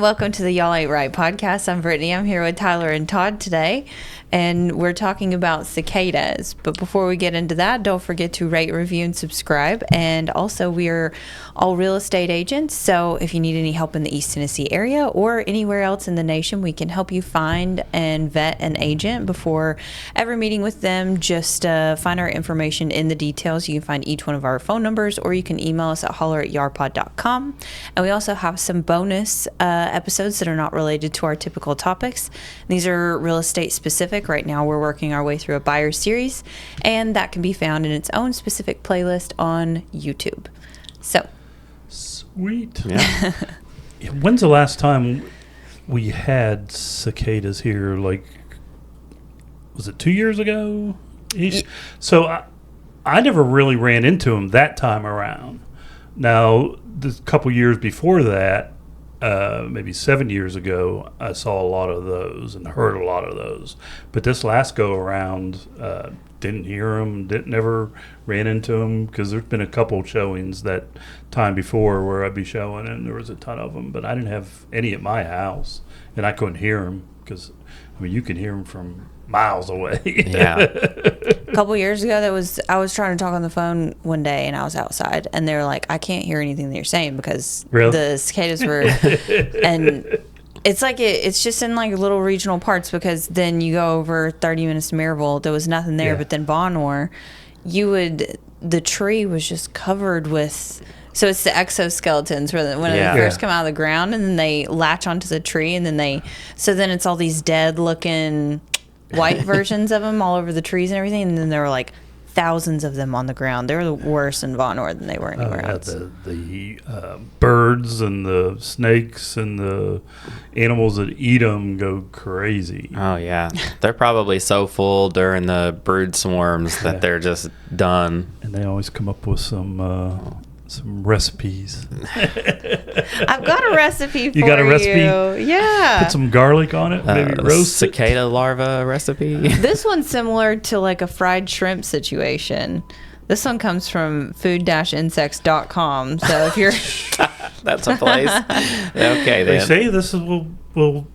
and welcome to the Y'all Ain't Right podcast. I'm Brittany. I'm here with Tyler and Todd today, and we're talking about cicadas. But before we get into that, don't forget to rate, review, and subscribe. And also, we are all real estate agents, so if you need any help in the East Tennessee area or anywhere else in the nation, we can help you find and vet an agent before ever meeting with them. Just find our information in the details. You can find each one of our phone numbers, or you can email us at holler@yarpod.com. And we also have some bonus episodes that are not related to our typical topics. These are real estate specific. Right now we're working our way through a buyer series, and that can be found in its own specific playlist on YouTube. So sweet. Yeah. When's the last time we had cicadas here? Like, was it 2 years ago? So I never really ran into them that time around. Now, the couple years before that, maybe 7 years ago, I saw a lot of those and heard a lot of those. But this last go around, didn't hear them, never ran into them, because there's been a couple showings that time before where I'd be showing and there was a ton of them, but I didn't have any at my house, and I couldn't hear them because, I mean, you can hear them from miles away. Yeah. A couple years ago, I was trying to talk on the phone one day, and I was outside, and they were like, I can't hear anything that you're saying because the cicadas were, and it's like it's just in like little regional parts, because then you go over 30 minutes to Maryville, there was nothing there, but then Bonor, the tree was just covered with. So it's the exoskeletons when they first come out of the ground, and then they latch onto the tree, and then then it's all these dead looking white versions of them all over the trees and everything, and then there were like thousands of them on the ground. They were worse in Vonore than they were anywhere else. The birds and the snakes and the animals that eat them go crazy. Oh, yeah. They're probably so full during the brood swarms that they're just done. And they always come up with some recipes. I've got a recipe for you. You got a recipe? Yeah. Put some garlic on it, maybe roast cicada larva recipe. This one's similar to like a fried shrimp situation. This one comes from food-insects.com. So if you're... That's a place. Okay, then. They say this will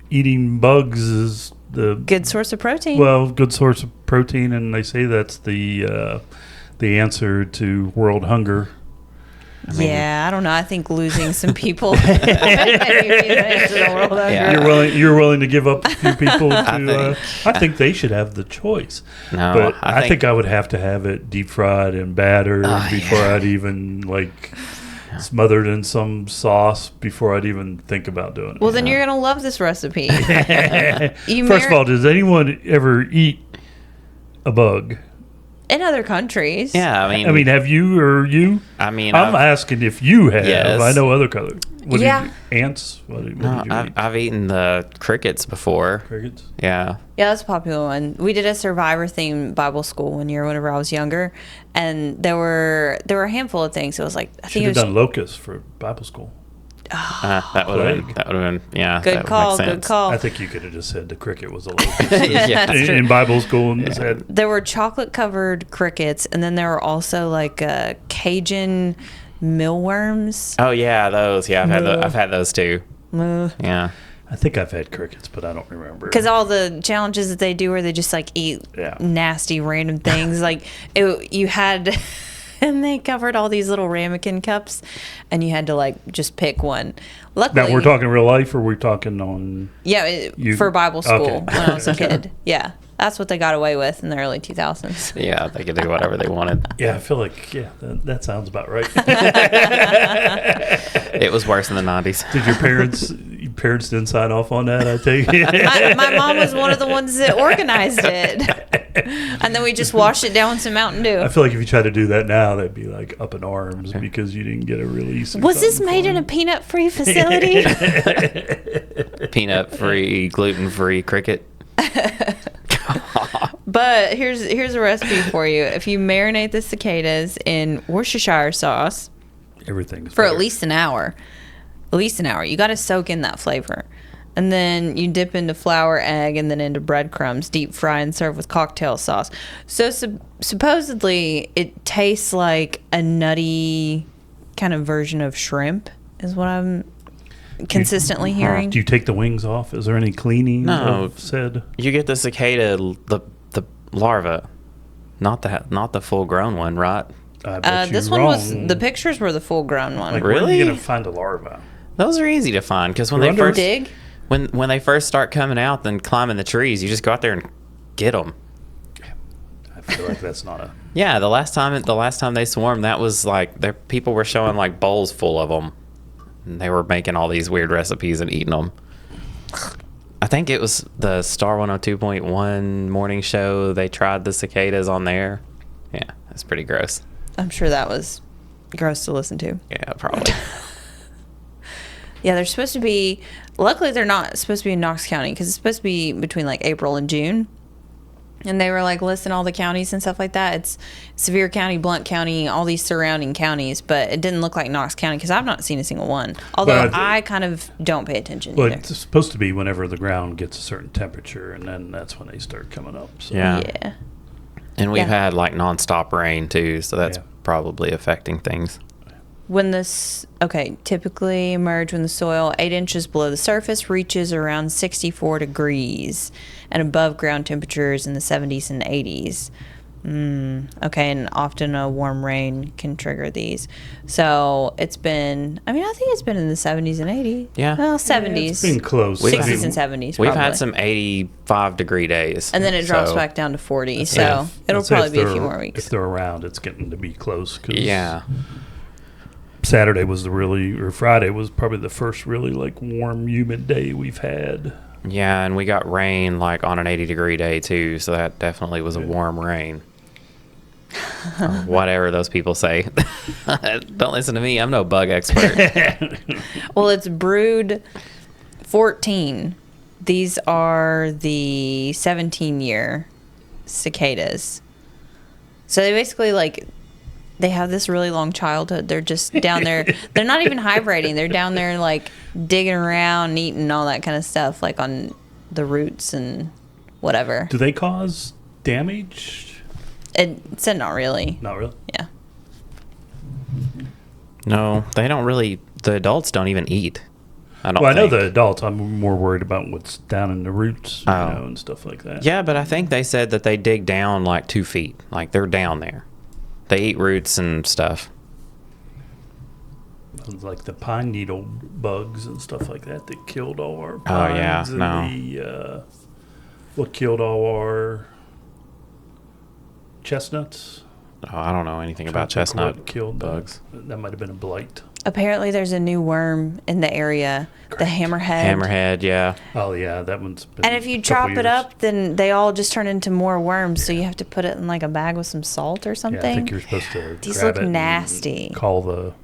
eating bugs is the... good source of protein. Well, good source of protein, and they say that's the answer to world hunger. I don't know. I think losing some people. You're willing to give up a few people to. I think they should have the choice. No, but I think I would have to have it deep fried and battered before I'd even smothered in some sauce before I'd even think about doing it. Well, then you're gonna love this recipe. First of all, does anyone ever eat a bug? In other countries. Yeah, I mean, have you or you? I mean, I'm asking if you have. Yes. I know other colors. Ants? What did you eat? I've eaten the crickets before. Crickets? Yeah. Yeah, that's a popular one. We did a survivor-themed Bible school one year whenever I was younger, and there were a handful of things. It was like, I think it was done locusts for Bible school. That would have been, Good call. I think you could have just said the cricket was a locust That's in Bible school. And there were chocolate-covered crickets, and then there were also like Cajun mealworms. Oh yeah, those. Yeah, I've had those too. Yeah. I think I've had crickets, but I don't remember. Because all the challenges that they do where they just like eat nasty random things. You had... And they covered all these little ramekin cups, and you had to just pick one. Luckily, now we're talking real life, or we're talking on? Yeah, for Bible school when I was a kid. Yeah, that's what they got away with in the early 2000s. Yeah, they could do whatever they wanted. Yeah, I feel like that sounds about right. It was worse in the 90s. Did your parents didn't sign off on that? I take it. My mom was one of the ones that organized it. And then we just washed it down with some Mountain Dew. I feel like if you try to do that now, they'd be up in arms because you didn't get a release. Was this made in a peanut-free facility? Peanut-free, gluten-free cricket. But here's a recipe for you. If you marinate the cicadas in Worcestershire sauce, everything's for better. at least an hour. You got to soak in that flavor. And then you dip into flour, egg, and then into breadcrumbs, deep fry, and serve with cocktail sauce. So supposedly it tastes like a nutty kind of version of shrimp is what I'm consistently hearing. Do you take the wings off? Is there any cleaning No. of said? You get the cicada, the larva, not the full grown one, right? I bet This you're one was wrong. the pictures were the full grown one. Like, where are Really? you gonna find a larva? Those are easy to find because when They're they under- first Dig. when they first start coming out, then climbing the trees, you just go out there and get them. I feel like that's not a. Yeah, the last time they swarmed, that was like people were showing like bowls full of them, and they were making all these weird recipes and eating them. I think it was the Star 102.1 morning show. They tried the cicadas on there. Yeah, that's pretty gross. I'm sure that was gross to listen to. Yeah, probably. Yeah, they're supposed to be. Luckily, they're not supposed to be in Knox County because it's supposed to be between like April and June. And they were like listing all the counties and stuff like that. It's Sevier County, Blount County, all these surrounding counties, but it didn't look like Knox County because I've not seen a single one. Although But I kind of don't pay attention Well, either. it's supposed to be whenever the ground gets a certain temperature, and then that's when they start coming up. So. Yeah. Yeah. And we've Yeah. had like nonstop rain too, so that's Yeah. probably affecting things. Typically emerge when the soil 8 inches below the surface reaches around 64 degrees and above ground temperatures in the 70s and 80s. And often a warm rain can trigger these. So I think it's been in the 70s and 80s. Yeah. Well, 70s. It's been close. 60s and 70s. We've probably. had some 85-degree days. And then it drops so- back down to 40. So Yeah. it'll I'd say probably if be a they're- few more If weeks. they're around, it's getting to be close. 'Cause Yeah. Saturday was Friday was probably the first really like warm, humid day we've had. Yeah, and we got rain like on an 80-degree day too, so that definitely was a warm rain. Or whatever those people say. Don't listen to me. I'm no bug expert. Well, it's brood 14. These are the 17-year cicadas. So they basically they have this really long childhood. They're just down there. They're not even hibernating. They're down there like digging around, eating all that kind of stuff, like on the roots and whatever. Do they cause damage? It said not really. Not really. Yeah. No, they don't really. The adults don't even eat. I don't. Well, I know think. the adults. I'm more worried about what's down in the roots, Oh. and stuff like that. Yeah, but I think they said that they dig down like 2 feet. Like they're down there. They eat roots and stuff. Like the pine needle bugs and stuff like that killed all our Oh, pines. yeah, and no. What killed all our chestnuts? Oh, I don't know anything about Trying to think chestnut what killed bugs. That might have been a blight. Apparently, there's a new worm in the area, the hammerhead. Hammerhead, yeah. Oh yeah, that one's been. And if you a couple chop it years. up, then they all just turn into more worms. So you have to put it in like a bag with some salt or something. Yeah, I think you're supposed to. These grab look it and nasty. Call the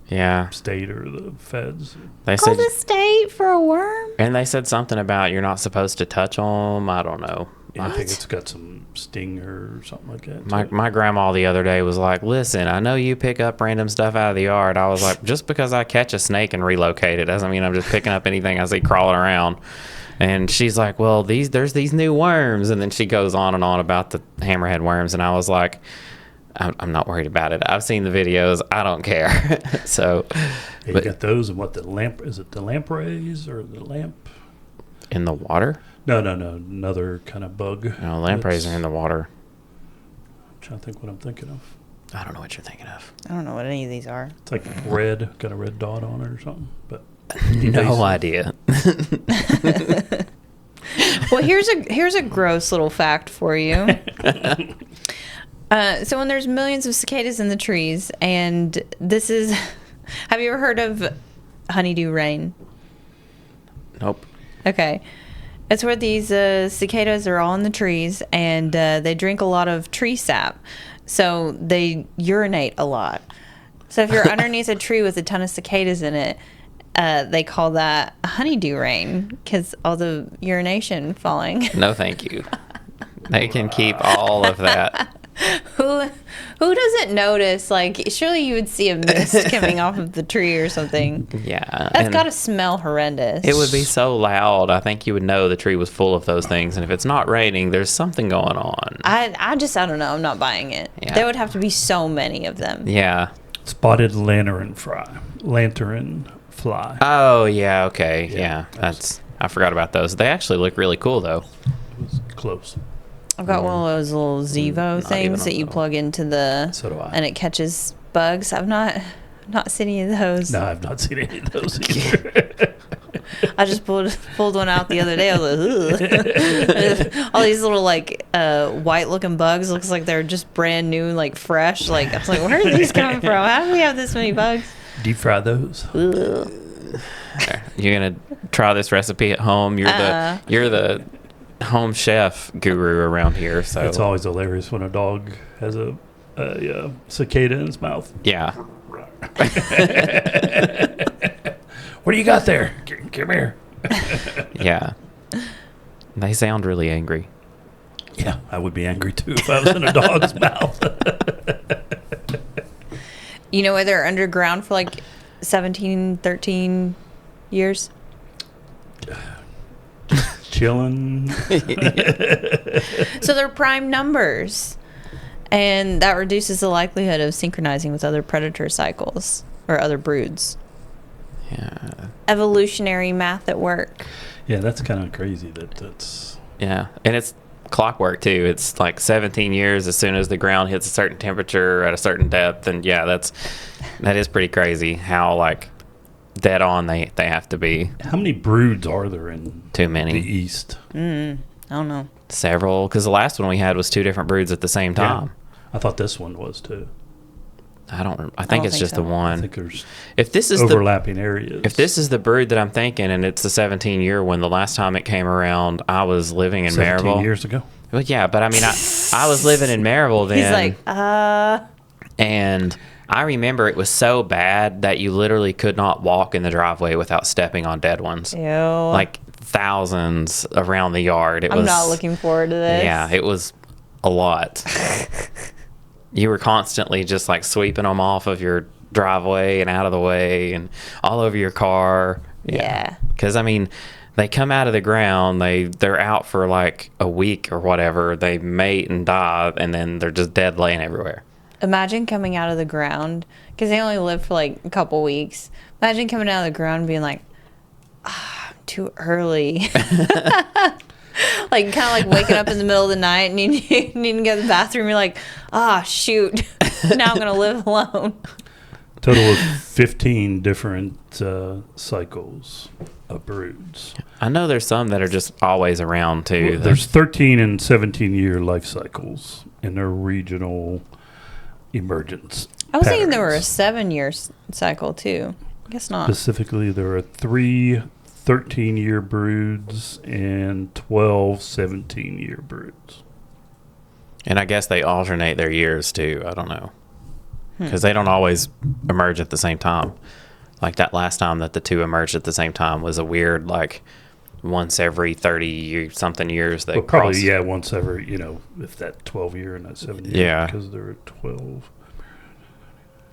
Yeah. state or the feds. They Call said, the state for a worm? and they said something about you're not supposed to touch them. I don't know. Yeah, I think What? it's got some sting or something like that. to My it. my grandma the other day was like, "Listen, I know you pick up random stuff out of the yard." I was like, "Just because I catch a snake and relocate it doesn't mean I'm just picking up anything I see crawling around." And she's like, "Well, there's these new worms," and then she goes on and on about the hammerhead worms, and I was like, "I'm not worried about it. I've seen the videos. I don't care." So, Yeah, you but got those and what the lamp is it the lampreys or the lamp? in the water, No, another kind of bug. no, lampreys are in the water. I'm trying to think what I'm thinking of. I don't know what you're thinking of. I don't know what any of these are. It's like red, got a red dot on it or something. But No idea. Well, here's a gross little fact for you. So when there's millions of cicadas in the trees, and this is, have you ever heard of honeydew rain? Nope. Okay. It's where these cicadas are all in the trees, and they drink a lot of tree sap. So they urinate a lot. So if you're underneath a tree with a ton of cicadas in it, they call that honeydew rain because all the urination falling. No, thank you. They can keep all of that. Who doesn't notice? Like, surely you would see a mist coming off of the tree or something. Yeah. That's and got to smell horrendous. it would be so loud. I think you would know the tree was full of those things. And if it's not raining, there's something going on. I don't know. I'm not buying it. Yeah. There would have to be so many of them. Yeah. spotted lantern fly. Oh, yeah, okay. Yeah, Yeah, I forgot about those. They actually look really cool, though. It was close. I've got one of those little Zevo Not things even that you a- plug into the, So do I. and it catches bugs. I've not seen any of those. No, I've not seen any of those either. I just pulled one out the other day. I was like, ugh. All these little like white looking bugs. Looks like they're just brand new, like fresh. Like I was like, where are these coming from? How do we have this many bugs? Deep fry those. Ugh. You're gonna try this recipe at home. You're the home chef guru around here. So It's always hilarious when a dog has a cicada in its mouth. yeah. What do you got there? Come here. Yeah. They sound really angry. Yeah, I would be angry too if I was in a dog's mouth. You know why they're underground for like 17, 13 years? Chilling. So they're prime numbers. And that reduces the likelihood of synchronizing with other predator cycles or other broods. Yeah. Evolutionary math at work. Yeah, that's kind of crazy. That's. Yeah. And it's clockwork too. It's like 17 years as soon as the ground hits a certain temperature at a certain depth. And yeah, that is pretty crazy how like dead on they have to be. How many broods are there in Too many. the East? I don't know. Several, because the last one we had was 2 different broods at the same time. I thought this one was too. I think don't it's think just so. the I one. think there's If this is overlapping areas. If this is the brood that I'm thinking, and it's the 17-year one, the last time it came around, I was living in 17 Maryville. years ago. Well, yeah, but I mean, I was living in Maryville then. He's like, And I remember it was so bad that you literally could not walk in the driveway without stepping on dead ones. ew. Like thousands around the yard. I'm not looking forward to this. Yeah, it was a lot. You were constantly just like sweeping them off of your driveway and out of the way and all over your car. Yeah. Because, I mean, they come out of the ground, they're out for like a week or whatever. They mate and die, and then they're just dead laying everywhere. Imagine coming out of the ground, because they only live for like a couple weeks. Imagine coming out of the ground and being like, I'm too early. Like, kind of like waking up in the middle of the night and you need to go to the bathroom. You're like, shoot. Now I'm going to live alone. Total of 15 different cycles of broods. I know there's some that are just always around, too. There's 13 and 17-year life cycles in their regional emergence. I was thinking there were a patterns. 7-year cycle, too. I guess not. Specifically, there are 3 13-year broods and 12 17-year broods. And I guess they alternate their years, too. I don't know. Because they don't always emerge at the same time. Like that last time that the 2 emerged at the same time was a weird, like, once every 30-something years they Well, probably, cross. yeah, once every, if that 12-year and that 7-year. Yeah. Because there are 12.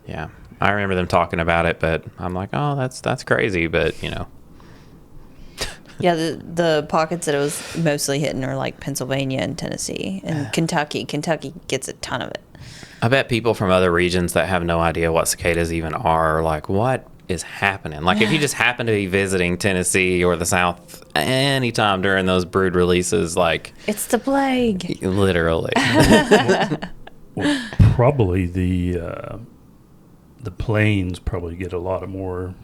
Yeah. I remember them talking about it, but I'm like, oh, that's crazy. But, Yeah, the pockets that it was mostly hitting are like Pennsylvania and Tennessee and Kentucky. Kentucky gets a ton of it. I bet people from other regions that have no idea what cicadas even are like, what is happening? Like, if you just happen to be visiting Tennessee or the South anytime during those brood releases, like... It's the plague. Literally. Well, probably the plains probably get a lot of more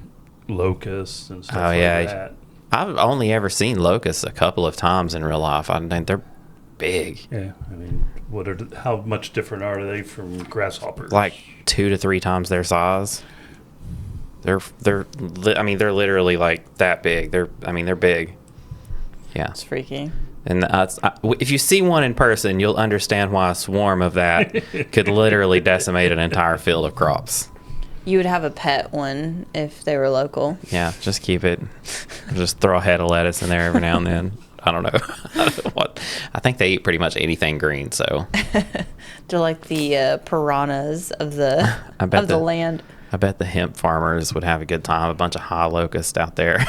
locusts and stuff like that. I've only ever seen locusts a couple of times in real life. I think they're big. Yeah, I mean, how much different are they from grasshoppers? Like 2 to 3 times their size. They're literally like that big. They're big. Yeah. It's freaky. And if you see one in person, you'll understand why a swarm of that could literally decimate an entire field of crops. You would have a pet one if they were local. Yeah, just keep it. Just throw a head of lettuce in there every now and then. I don't know. I think they eat pretty much anything green. So They're like the piranhas of the land. I bet the hemp farmers would have a good time. A bunch of high locusts out there.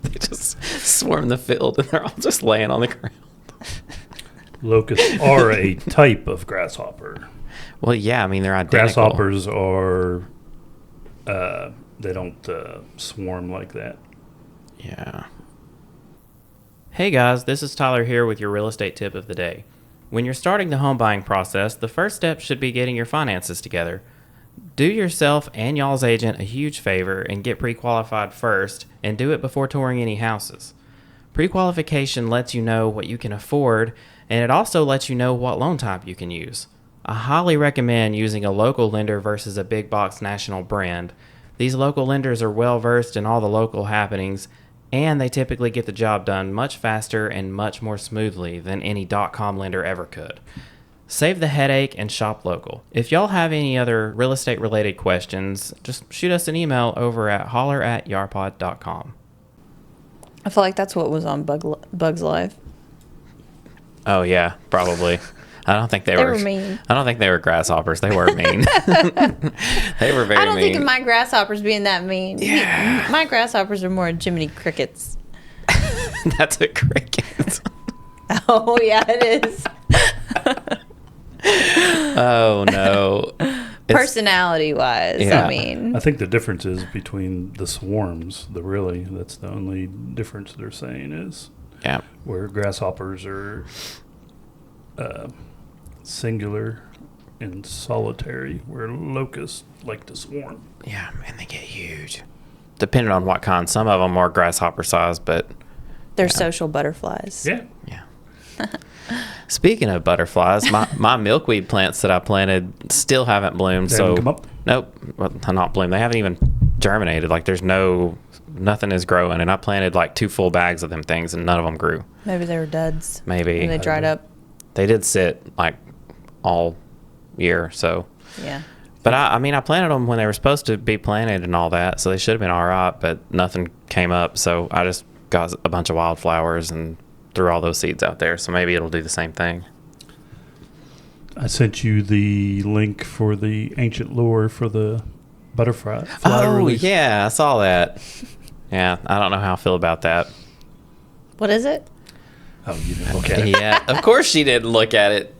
They just swarm the field and they're all just laying on the ground. Locusts are a type of grasshopper. Well, yeah, I mean, they're identical. Grasshoppers are they don't swarm like that. Yeah. Hey guys, this is Tyler here with your real estate tip of the day. When you're starting the home buying process, the first step should be getting your finances together. Do yourself and y'all's agent a huge favor and get pre-qualified first, and do it before touring any houses. Pre-qualification lets you know what you can afford, and it also lets you know what loan type you can use. I highly recommend using a local lender versus a big box national brand. These local lenders are well versed in all the local happenings, and they typically get the job done much faster and much more smoothly than any .com lender ever could. Save the headache and shop local. If y'all have any other real estate related questions, just shoot us an email over at holler@yarpod.com. I feel like that's what was on Bugs Life. Oh yeah, probably. I don't think they were mean. I don't think they were grasshoppers. They were mean. They were very mean. I don't think of my grasshoppers being that mean. Yeah. My grasshoppers are more Jiminy Crickets. That's a cricket. Oh, yeah, it is. Oh, no. Personality-wise, Yeah. I mean. I think the difference is between the swarms, that's the only difference they're saying is Yeah. where grasshoppers are singular and solitary, where locusts like to swarm. Yeah, and they get huge. Depending on what kind. Some of them are grasshopper size, but... They're social butterflies. Yeah. Yeah. Speaking of butterflies, my milkweed plants that I planted still haven't bloomed. They haven't come up? Nope, well, not bloomed. They haven't even germinated. Like there's nothing is growing. And I planted like 2 full bags of them things, and none of them grew. Maybe they were duds. Maybe And they dried up. They did sit like all year. So Yeah. but I mean, I planted them when they were supposed to be planted and all that, so they should have been all right. But nothing came up, so I just got a bunch of wildflowers and threw all those seeds out there. So maybe it'll do the same thing. I sent you the link for the ancient lore for the butterfly. Release. Yeah, I saw that. Yeah, I don't know how I feel about that. What is it? Oh, you didn't look at it. Yeah, of course she didn't look at it.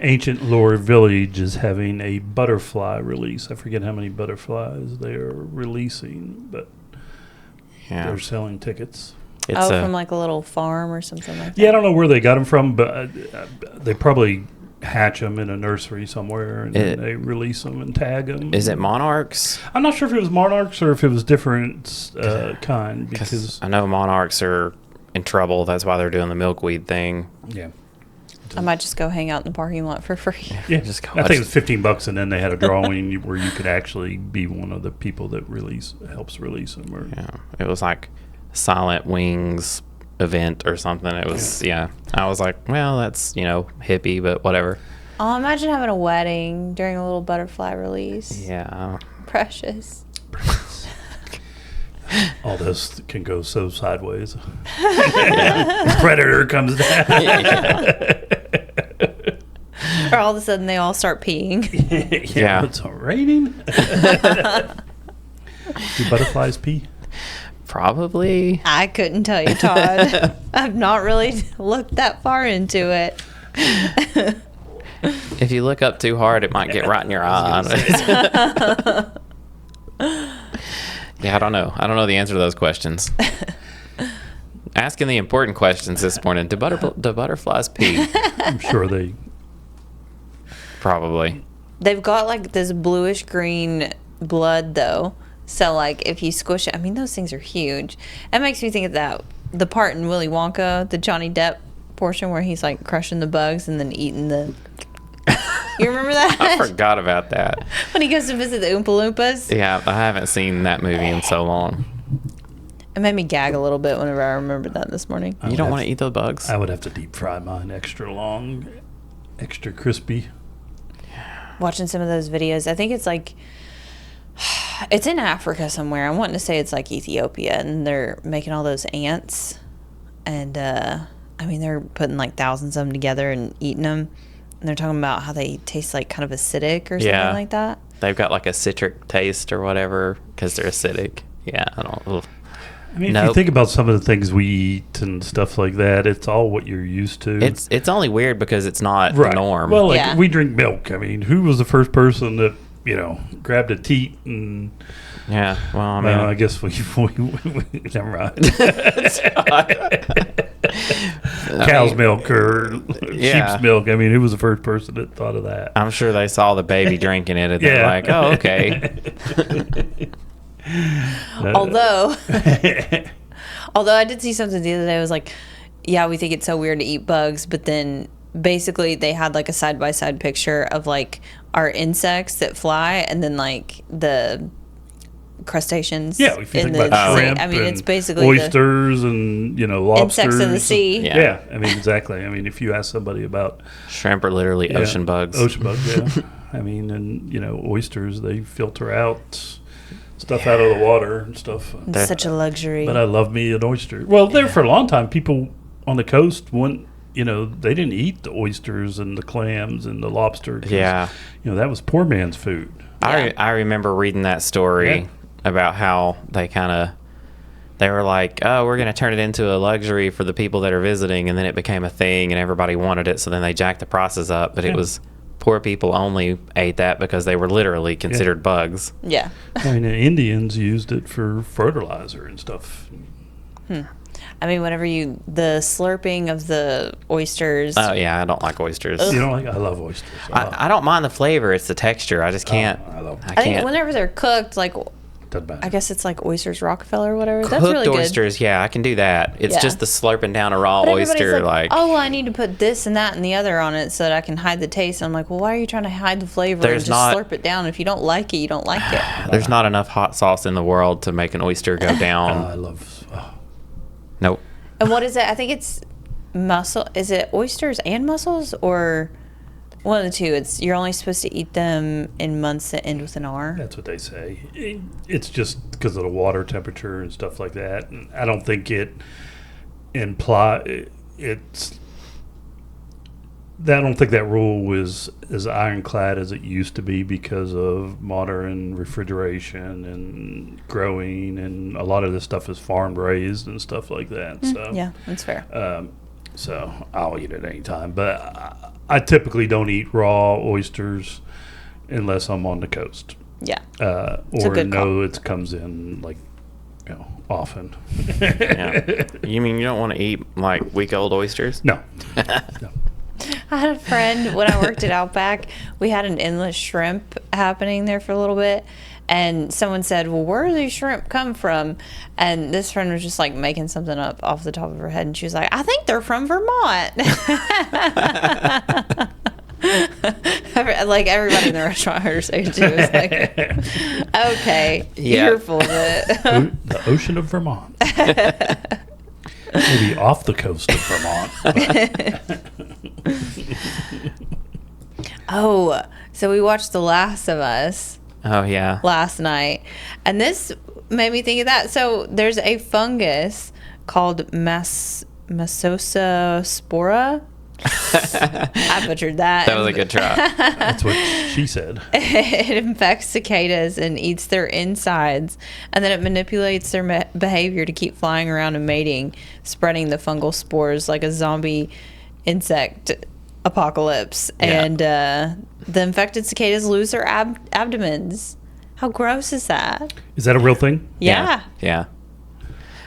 Ancient Lore Village is having a butterfly release. I forget how many butterflies they are releasing, but Yeah, they're selling tickets. it's from like a little farm or something like that? Yeah, I don't know where they got them from, but they probably hatch them in a nursery somewhere, and then they release them and tag them. Is it monarchs? I'm not sure if it was monarchs or if it was different kind, because I know monarchs are in trouble. That's why they're doing the milkweed thing. yeah. I might just go hang out in the parking lot for free. Yeah, Just go I think watch- it was $15, and then they had a drawing where you could actually be one of the people that helps release them. Or Yeah, it was like Silent Wings event or something. It was I was like, well, that's hippie, but whatever. Oh, imagine having a wedding during a little butterfly release. Yeah, Precious. all this can go so sideways. Predator comes down. Or all of a sudden they all start peeing. Yeah. It's raining. Do butterflies pee? probably. I couldn't tell you, Todd. I've not really looked that far into it. If you look up too hard, it might get right in your eye. Yeah, I don't know. I don't know the answer to those questions. Asking the important questions this morning. Do butterflies pee? I'm sure they. Probably. They've got like this bluish green blood though. So like if you squish it, I mean those things are huge. It makes me think of the part in Willy Wonka, the Johnny Depp portion where he's like crushing the bugs and then eating the. You remember that? I forgot about that. When he goes to visit the Oompa Loompas. Yeah, I haven't seen that movie in so long. It made me gag a little bit whenever I remembered that this morning. You don't want to eat those bugs? I would have to deep fry mine extra long, extra crispy. Watching some of those videos, I think it's like it's in Africa somewhere. I'm wanting to say it's like Ethiopia, and they're making all those ants, and I mean they're putting like thousands of them together and eating them, and they're talking about how they taste like kind of acidic or something like that. They've got like a citric taste or whatever because they're acidic. Yeah, I don't. Ugh. I mean, if you think about some of the things we eat and stuff like that, it's all what you're used to. It's only weird because it's not the norm. Well, like we drink milk. I mean, who was the first person that grabbed a teat and. Yeah, well, I mean, I guess we never mind. Cow's milk or sheep's milk. I mean, who was the first person that thought of that? I'm sure they saw the baby drinking it and they're like, oh, okay. Although I did see something the other day. I was like, yeah, we think it's so weird to eat bugs, but then basically they had like a side-by-side picture of like our insects that fly and then like the crustaceans. Yeah, if you think about shrimp, I mean, it's basically oysters and lobsters, insects in the sea. Yeah, I mean, exactly. I mean, if you ask somebody about shrimp are literally ocean bugs. Ocean bugs, yeah. I mean, and oysters, they filter out stuff out of the water and stuff. It's such a luxury. But I love me an oyster. Well, there for a long time, people on the coast wouldn't. They didn't eat the oysters and the clams and the lobster. Yeah, that was poor man's food. I remember reading that story about how they were like, oh, we're going to turn it into a luxury for the people that are visiting, and then it became a thing and everybody wanted it, so then they jacked the prices up, but it was poor people only ate that because they were literally considered bugs. Yeah. I mean, the Indians used it for fertilizer and stuff. I mean, the slurping of the oysters. Oh, yeah, I don't like oysters. You don't like? I love oysters. I don't mind the flavor. It's the texture. I just can't. I love them. I think whenever they're cooked, like, I guess it's like oysters Rockefeller or whatever. That's really good. Cooked oysters, yeah, I can do that. It's just the slurping down a raw oyster. Like, oh, well, I need to put this and that and the other on it so that I can hide the taste. I'm like, well, why are you trying to hide the flavor and just slurp it down? If you don't like it, you don't like it. There's not enough hot sauce in the world to make an oyster go down. I love. Nope. And what is it? I think it's mussel. Is it oysters and mussels or one of the two? You're only supposed to eat them in months that end with an R. That's what they say. It's just because of the water temperature and stuff like that. And I don't think I don't think that rule was as ironclad as it used to be because of modern refrigeration and growing, and a lot of this stuff is farm raised and stuff like that. So yeah, that's fair. So I'll eat it anytime, but I typically don't eat raw oysters unless I'm on the coast. Yeah, or it comes in like often. Yeah. You mean you don't want to eat like week-old oysters? No. I had a friend when I worked at Outback. We had an endless shrimp happening there for a little bit, and someone said, well, where do these shrimp come from? And this friend was just like making something up off the top of her head, and she was like, I think they're from Vermont. Like everybody in the restaurant heard her say it too. It was like, okay, you're full of it. The ocean of Vermont. Maybe off the coast of Vermont. Oh, so we watched The Last of Us. Oh, yeah. Last night. And this made me think of that. So there's a fungus called Massospora. I butchered that. That was a good try. That's what she said. It infects cicadas and eats their insides, and then it manipulates their behavior to keep flying around and mating, spreading the fungal spores like a zombie insect apocalypse. Yeah. And the infected cicadas lose their abdomens. How gross is that? Is that a real thing? Yeah. Yeah.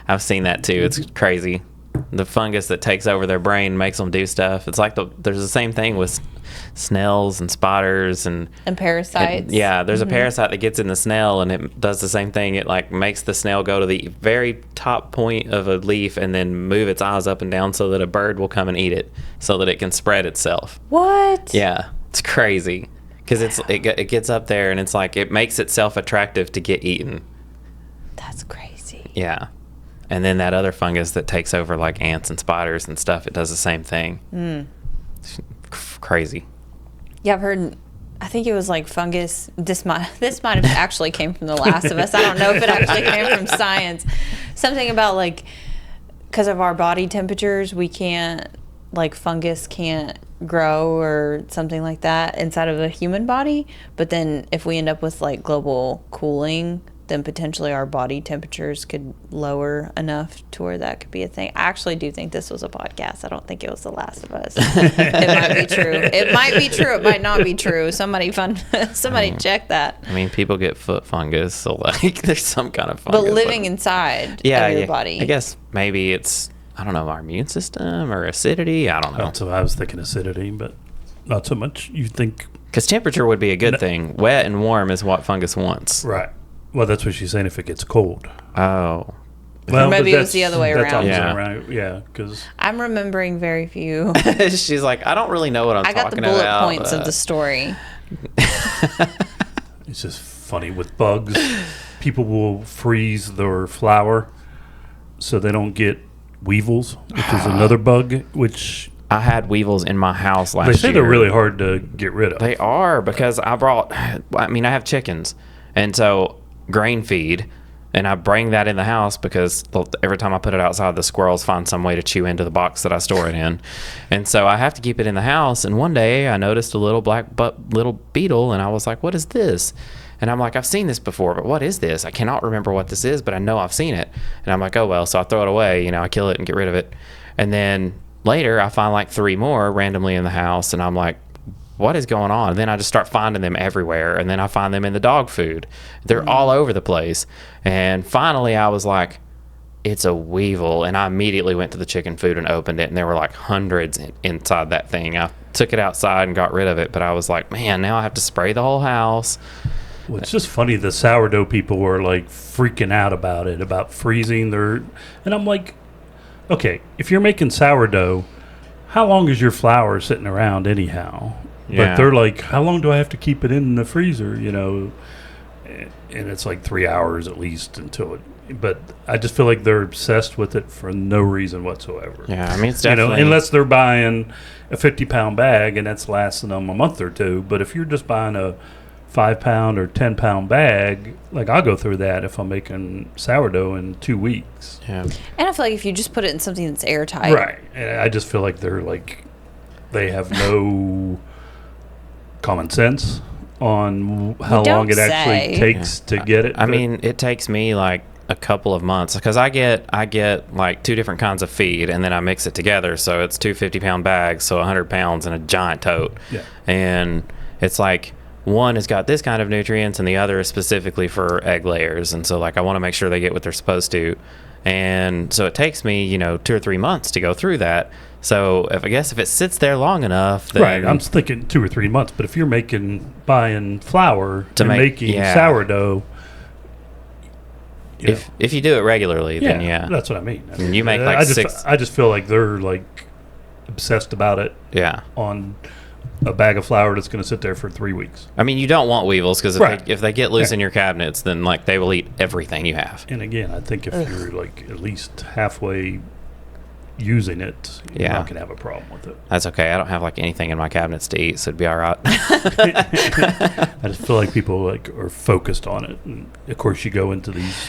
I've seen that too. It's crazy. The fungus that takes over their brain makes them do stuff. It's like there's the same thing with snails and spiders and parasites. There's a parasite that gets in the snail and it does the same thing. It like makes the snail go to the very top point of a leaf and then move its eyes up and down so that a bird will come and eat it so that it can spread itself. What? Yeah, it's crazy because it gets up there and it's like it makes itself attractive to get eaten. That's crazy. Yeah. And then that other fungus that takes over like ants and spiders and stuff, it does the same thing. It's crazy. Yeah, I've heard, I think it was like fungus. This might have actually came from The Last of Us. I don't know if it actually came from science. Something about like, because of our body temperatures, we can't, like fungus can't grow or something like that inside of a human body. But then if we end up with like global cooling, then potentially our body temperatures could lower enough to where that could be a thing. I actually do think this was a podcast. I don't think it was The Last of Us. It might be true. It might be true. It might not be true. Somebody check that. I mean, people get foot fungus, so like there's some kind of fungus. But living inside of your body. I guess maybe it's, I don't know, our immune system or acidity. I don't know. So I was thinking acidity, but not so much. You think... Because temperature would be a good thing. Wet and warm is what fungus wants. Right. Well, that's what she's saying if it gets cold. Oh. Well, or maybe it was the other way around. Yeah, because... I'm remembering very few. She's like, I don't really know what I'm talking about. I got the bullet points of the story. It's just funny with bugs. People will freeze their flour so they don't get weevils, which is another bug, which... I had weevils in my house last year. They say they're really hard to get rid of. They are, because I have chickens, and so grain feed, and I bring that in the house because every time I put it outside, the squirrels find some way to chew into the box that I store it in. And so I have to keep it in the house. And one day I noticed a little little beetle, and I was like, what is this? And I'm like, I've seen this before, but what is this? I cannot remember what this is, but I know I've seen it. And I'm like, oh, well, so I throw it away. I kill it and get rid of it. And then later I find like 3 more randomly in the house, and I'm like, what is going on? And then I just start finding them everywhere, and then I find them in the dog food. They're all over the place. And finally I was like, it's a weevil. And I immediately went to the chicken food and opened it, and there were like hundreds inside that thing. I took it outside and got rid of it, but I was like, man, now I have to spray the whole house. Well, it's just funny, the sourdough people were like freaking out about it, about freezing their... And I'm like, okay, if you're making sourdough, how long is your flour sitting around anyhow? Yeah. But they're like, how long do I have to keep it in the freezer, And it's like 3 hours at least until it... But I just feel like they're obsessed with it for no reason whatsoever. Yeah, I mean, it's definitely... unless they're buying a 50-pound bag and that's lasting them a month or two. But if you're just buying a 5-pound or 10-pound bag, like I'll go through that if I'm making sourdough in 2 weeks. Yeah. And I feel like if you just put it in something that's airtight. Right. And I just feel like they're like, they have no common sense on how long it actually takes to get it. I mean, it takes me like a couple of months because I get like 2 different kinds of feed, and then I mix it together. So it's 2 50-pound bags, so 100 pounds in a giant tote. Yeah. And it's like, one has got this kind of nutrients and the other is specifically for egg layers. And so like I want to make sure they get what they're supposed to. And so it takes me, 2 or 3 months to go through that. So if it sits there long enough, then... Right, I'm thinking 2 or 3 months. But if you're buying flour to making sourdough... If you do it regularly, then yeah. That's what I mean. You make like I just feel like they're like obsessed about it. Yeah. On a bag of flour that's going to sit there for 3 weeks. I mean, you don't want weevils because if they get loose in your cabinets, then like they will eat everything you have. And again, I think if you're like at least halfway using it, you're not going to have a problem with it. That's okay. I don't have like anything in my cabinets to eat, so it'd be all right. I just feel like people like are focused on it. And of course, you go into these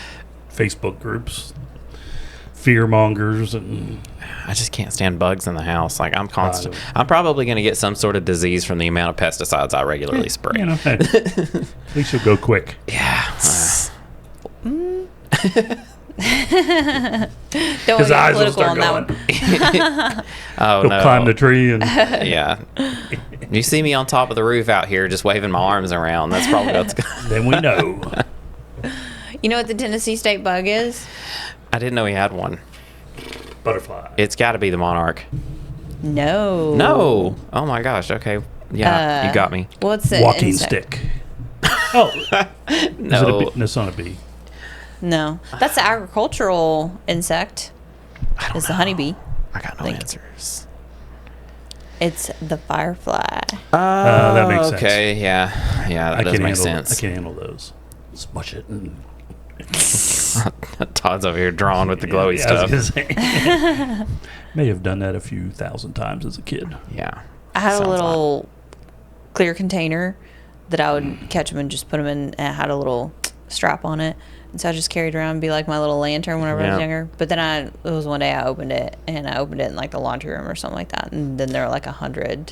Facebook groups, fear mongers, and I just can't stand bugs in the house. Like I'm I'm probably going to get some sort of disease from the amount of pesticides I regularly spray. Hey, at least you'll go quick. Yeah. Don't his eyes will start on going. That one. Oh, He'll climb the tree and yeah. You see me on top of the roof out here just waving my arms around. That's probably what's going. Then we know. You know what the Tennessee state bug is? I didn't know he had one. Butterfly. It's got to be the monarch. No. No. Oh my gosh. Okay. Yeah, you got me. What's it? Walking stick. Oh. No. It's not a bee. No. That's the agricultural insect. It's the honeybee. I got no answers. It's the firefly. That makes sense. Okay. Yeah. Yeah, that does make sense. I can handle those. Smush it. And Todd's over here drawing with the glowy stuff. I was gonna say. May have done that a few thousand times as a kid. Yeah. I had a little clear container that I would catch them and just put them in, and it had a little strap on it. And so I just carried around and be like my little lantern whenever I was younger. But then it was one day I opened it in like the laundry room or something like that. And then there were like 100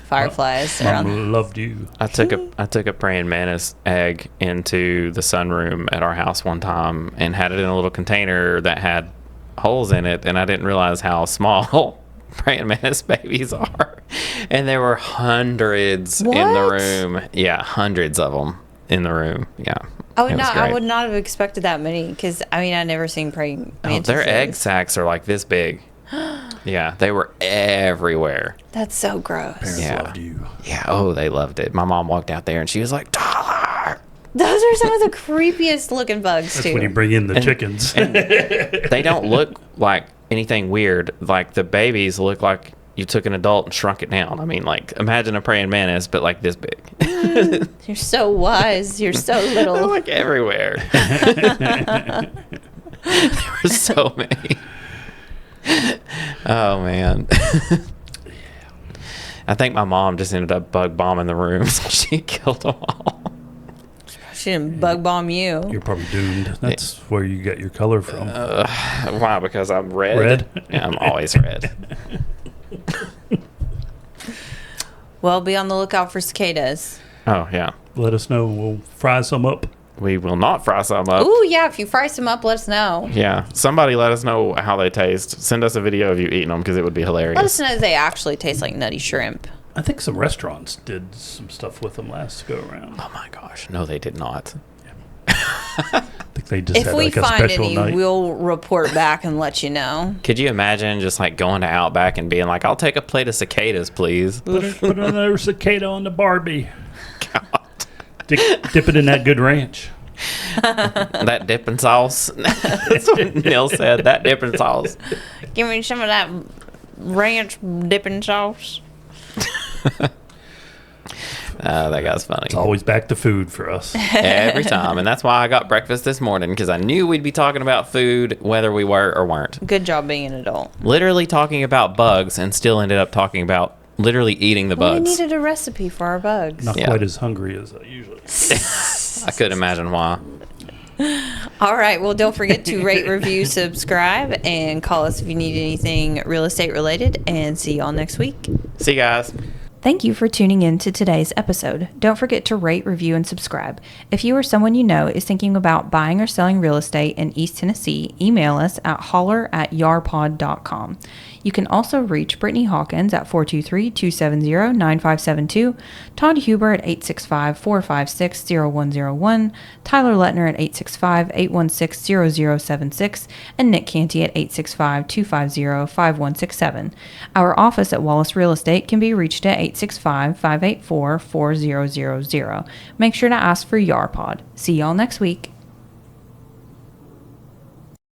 fireflies around. Mom loved you. I took a praying mantis egg into the sunroom at our house one time and had it in a little container that had holes in it, and I didn't realize how small praying mantis babies are. And there were hundreds in the room. Yeah, hundreds of them in the room. Yeah. I would not have expected that many because I never seen praying mantises. Their egg sacs are like this big. Yeah, they were everywhere. That's so gross. Parents loved you. Yeah, oh, they loved it. My mom walked out there and she was like, Tyler. Those are some of the creepiest looking bugs, That's too. when you bring in the chickens. And they don't look like anything weird. Like the babies look like you took an adult and shrunk it down. I mean, like, imagine a praying mantis, but like this big. You're so wise. You're so little. They're like everywhere. There were so many. Oh, man. I think my mom just ended up bug bombing the room, so she killed them all. She didn't bug bomb you. You're probably doomed. That's where you get your color from. Why? Because I'm red? Red? Yeah, I'm always red. Well, be on the lookout for cicadas. Oh, yeah. Let us know. We'll fry some up. We will not fry some up. Ooh, yeah. If you fry some up, let us know. Yeah. Somebody let us know how they taste. Send us a video of you eating them because it would be hilarious. Let us know if they actually taste like nutty shrimp. I think some restaurants did some stuff with them last go around. Oh, my gosh. No, they did not. I think they just If had we like a find special any, night. we'll report back and let you know. Could you imagine just like going to Outback and being like, I'll take a plate of cicadas, please? Put another cicada on the Barbie. Dip it in that good ranch. That dipping sauce. That's what Neil said. That dipping sauce. Give me some of that ranch dipping sauce. That guy's funny. It's always back to food for us. Every time. And that's why I got breakfast this morning, because I knew we'd be talking about food whether we were or weren't. Good job being an adult. Literally talking about bugs and still ended up talking about literally eating the bugs. We needed a recipe for our bugs. Not quite as hungry as I usually. I could imagine why. All right. Well, don't forget to rate, review, subscribe, and call us if you need anything real estate related. And see y'all next week. See you guys. Thank you for tuning in to today's episode. Don't forget to rate, review, and subscribe. If you or someone you know is thinking about buying or selling real estate in East Tennessee, email us at holler@yarpod.com. You can also reach Brittany Hawkins at 423-270-9572, Todd Huber at 865-456-0101, Tyler Letner at 865-816-0076, and Nick Cantey at 865-250-5167. Our office at Wallace Real Estate can be reached at 865-584-4000. Make sure to ask for YARPod. See y'all next week.